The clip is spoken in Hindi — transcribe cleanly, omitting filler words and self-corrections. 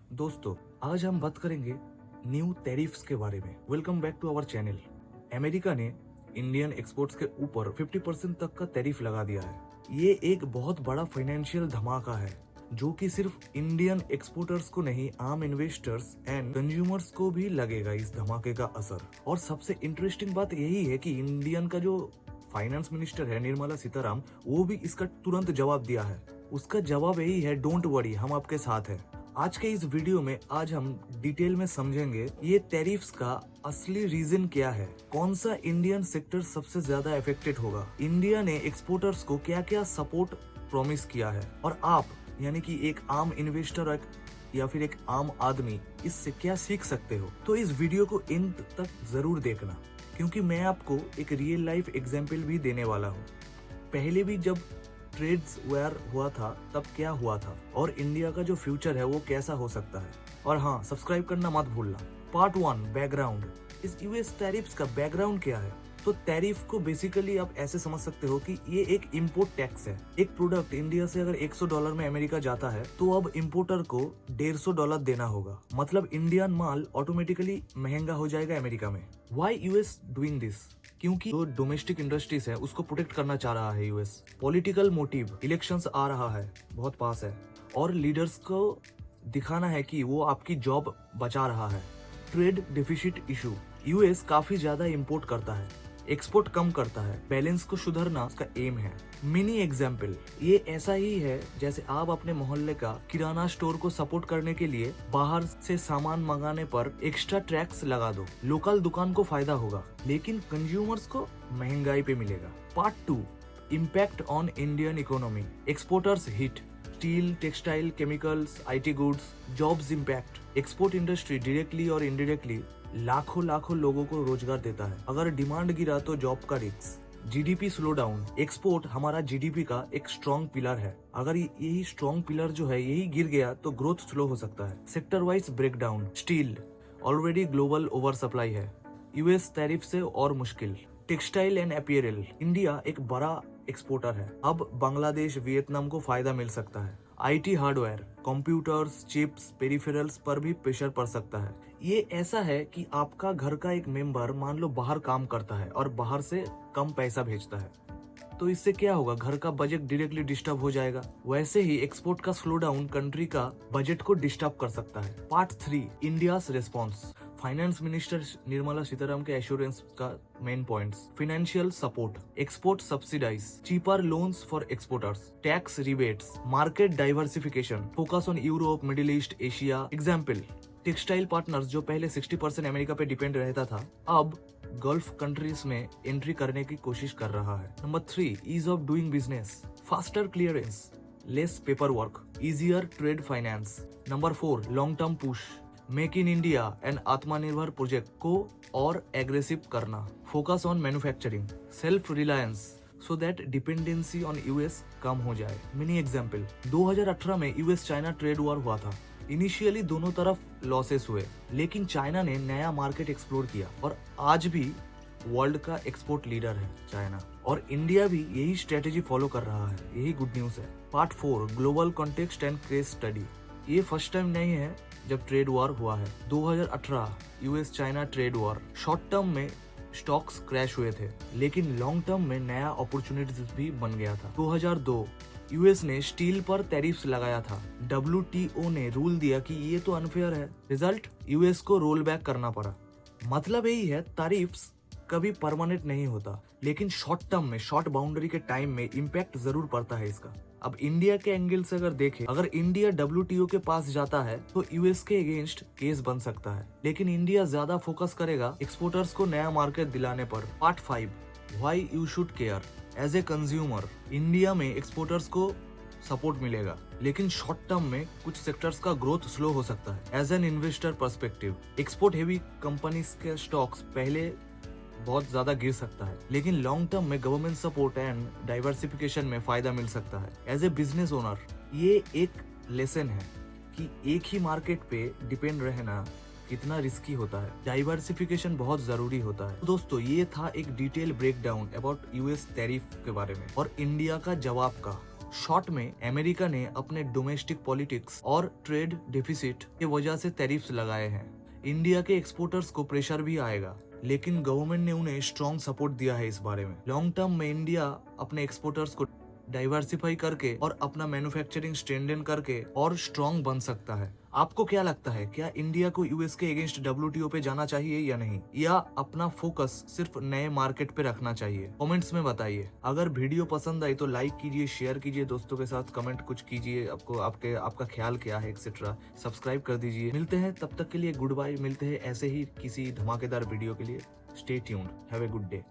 दोस्तों, आज हम बात करेंगे न्यू टैरिफ्स के बारे में। Welcome back to our channel. America ने इंडियन एक्सपोर्ट्स के ऊपर 50% तक का टैरिफ लगा दिया है। ये एक बहुत बड़ा फाइनेंशियल धमाका है जो कि सिर्फ इंडियन एक्सपोर्टर्स को नहीं, आम इन्वेस्टर्स एंड कंज्यूमर्स को भी लगेगा इस धमाके का असर। और सबसे इंटरेस्टिंग बात यही है कि इंडियन का जो फाइनेंस मिनिस्टर है निर्मला सीताराम, वो भी इसका तुरंत जवाब दिया है। उसका जवाब यही है, डोंट वरी, हम आपके साथ हैं। आज के इस वीडियो में आज हम डिटेल में समझेंगे ये टैरिफ्स का असली रीजन क्या है, कौन सा इंडियन सेक्टर सबसे ज्यादा अफेक्टेड होगा, इंडिया ने एक्सपोर्टर्स को क्या क्या सपोर्ट प्रॉमिस किया है, और आप यानी कि एक आम इन्वेस्टर या फिर एक आम आदमी इससे क्या सीख सकते हो। तो इस वीडियो को एंड तक जरूर देखना, क्योंकि मैं आपको एक रियल लाइफ एग्जाम्पल भी देने वाला हूँ। पहले भी जब ट्रेड्स वॉर हुआ था तब क्या हुआ था, और इंडिया का जो फ्यूचर है वो कैसा हो सकता है। और हाँ, सब्सक्राइब करना मत भूलना। Part 1, background. इस यूएस टैरिफ्स का बैकग्राउंड क्या है? तो टैरिफ को बेसिकली आप ऐसे समझ सकते हो कि ये एक इम्पोर्ट टैक्स है। एक प्रोडक्ट इंडिया से अगर $100 में अमेरिका जाता है तो अब इम्पोर्टर को $150 देना होगा। मतलब इंडियन माल ऑटोमेटिकली महंगा हो जाएगा अमेरिका में। Why US doing this? क्योंकि जो डोमेस्टिक इंडस्ट्रीज है उसको प्रोटेक्ट करना चाह रहा है यूएस। पॉलिटिकल मोटिव, इलेक्शंस आ रहा है, बहुत पास है, और लीडर्स को दिखाना है कि वो आपकी जॉब बचा रहा है। ट्रेड डिफिसिट इशू, यूएस काफी ज्यादा इंपोर्ट करता है, एक्सपोर्ट कम करता है, बैलेंस को सुधारना उसका एम है। मिनी एग्जाम्पल, ये ऐसा ही है जैसे आप अपने मोहल्ले का किराना स्टोर को सपोर्ट करने के लिए बाहर से सामान मंगाने पर एक्स्ट्रा टैक्स लगा दो। लोकल दुकान को फायदा होगा, लेकिन कंज्यूमर्स को महंगाई पे मिलेगा। Part 2, impact on Indian economy. Exporters hit, steel, textile, chemicals, IT goods, jobs impact. Export industry directly और इनडायरेक्टली लाखों लोगों को रोजगार देता है। अगर डिमांड गिरा तो जॉब का risk. GDP slow down, export हमारा जीडीपी का एक स्ट्रॉन्ग पिलर है। अगर यही स्ट्रॉन्ग पिलर जो है यही गिर गया तो ग्रोथ स्लो हो सकता है। Sector wise breakdown, steel already global over supply है, यूएस टैरिफ से और मुश्किल। टेक्सटाइल एंड अपीयरल, इंडिया एक बड़ा एक्सपोर्टर है, अब बांग्लादेश, वियतनाम को फायदा मिल सकता है। IT hardware, computers, chips, peripherals पर भी प्रेशर पड़ सकता है। ये ऐसा है कि आपका घर का एक मेंबर मान लो बाहर काम करता है और बाहर से कम पैसा भेजता है, तो इससे क्या होगा, घर का बजट डायरेक्टली डिस्टर्ब हो जाएगा। वैसे ही एक्सपोर्ट का स्लो डाउन कंट्री का बजट को डिस्टर्ब कर सकता है। Part 3, India's response. Finance minister Nirmala Sitaram के एश्योरेंस का main points. Financial support, export subsidise, cheaper loans for exporters, tax rebates, market diversification, focus on Europe, Middle East, Asia. Example, textile partners जो पहले 60% अमेरिका पे डिपेंड रहता था, अब गल्फ कंट्रीज में एंट्री करने की कोशिश कर रहा है। Number 3, ease of doing business, faster clearance, less paper work, easier trade finance. Number 4, long term push, make in India and Atmanirbhar project को और एग्रेसिव करना, focus on manufacturing, self reliance, so that dependency on US कम हो जाए। मिनी एग्जाम्पल, 2018 में यूएस चाइना ट्रेड वॉर हुआ था। इनिशियली दोनों तरफ लॉसेस हुए, लेकिन चाइना ने नया मार्केट एक्सप्लोर किया और आज भी वर्ल्ड का एक्सपोर्ट लीडर है चाइना, और इंडिया भी यही स्ट्रेटेजी फॉलो कर रहा है। यही गुड न्यूज है। Part 4, global context and case study. ये फर्स्ट टाइम नहीं है जब ट्रेड वॉर हुआ है। 2018 US China trade war, short term में स्टॉक्स क्रैश हुए थे, लेकिन लॉन्ग टर्म में नया अपॉर्चुनिटीज भी बन गया था। 2002 यूएस ने स्टील पर टैरिफ्स लगाया था। डब्ल्यूटीओ ने रूल दिया कि ये तो अनफेयर है। रिजल्ट, यूएस को रोल बैक करना पड़ा। मतलब यही है, टैरिफ्स कभी परमानेंट नहीं होता, लेकिन शॉर्ट टर्म में, शॉर्ट बाउंड्री के टाइम में इम्पैक्ट जरूर पड़ता है इसका। अब इंडिया के एंगल से अगर देखें, अगर इंडिया डब्ल्यूटीओ के पास जाता है तो यूएस के अगेंस्ट केस बन सकता है, लेकिन इंडिया ज्यादा फोकस करेगा एक्सपोर्टर्स को नया मार्केट दिलाने पर। Part 5, why you should care. As a consumer, India में एक्सपोर्टर्स को सपोर्ट मिलेगा, लेकिन शॉर्ट टर्म में कुछ सेक्टर्स का ग्रोथ स्लो हो सकता है। As an investor perspective, export heavy companies के स्टॉक्स पहले बहुत ज्यादा गिर सकता है, लेकिन लॉन्ग टर्म में गवर्नमेंट सपोर्ट एंड डाइवर्सिफिकेशन में फायदा मिल सकता है। एज ए बिजनेस ओनर, ये एक लेसन है कि एक ही मार्केट पे डिपेंड रहना कितना रिस्की होता है। डाइवर्सिफिकेशन बहुत जरूरी होता है। दोस्तों, ये था एक detail breakdown about US tariff के बारे में और इंडिया का जवाब का। शॉर्ट में अमेरिका ने अपने डोमेस्टिक पॉलिटिक्स और ट्रेड डेफिसिट की वजह से टैरिफ्स लगाए हैं। इंडिया के एक्सपोर्टर्स को प्रेशर भी आएगा, लेकिन गवर्नमेंट ने उन्हें स्ट्रॉन्ग सपोर्ट दिया है इस बारे में। लॉन्ग टर्म में इंडिया अपने एक्सपोर्टर्स को डाइवर्सिफाई करके और अपना मैन्युफैक्चरिंग स्ट्रेंथन करके और स्ट्रॉन्ग बन सकता है। आपको क्या लगता है, क्या इंडिया को यूएस के अगेंस्ट WTO पे जाना चाहिए या नहीं, या अपना फोकस सिर्फ नए मार्केट पे रखना चाहिए? कमेंट्स में बताइए। अगर वीडियो पसंद आई तो लाइक कीजिए, शेयर कीजिए दोस्तों के साथ, कमेंट कुछ कीजिए, आपका ख्याल क्या है एक्सेट्रा। सब्सक्राइब कर दीजिए। मिलते हैं, तब तक के लिए गुड बाय। मिलते हैं ऐसे ही किसी धमाकेदार वीडियो के लिए। Stay tuned, have a good day.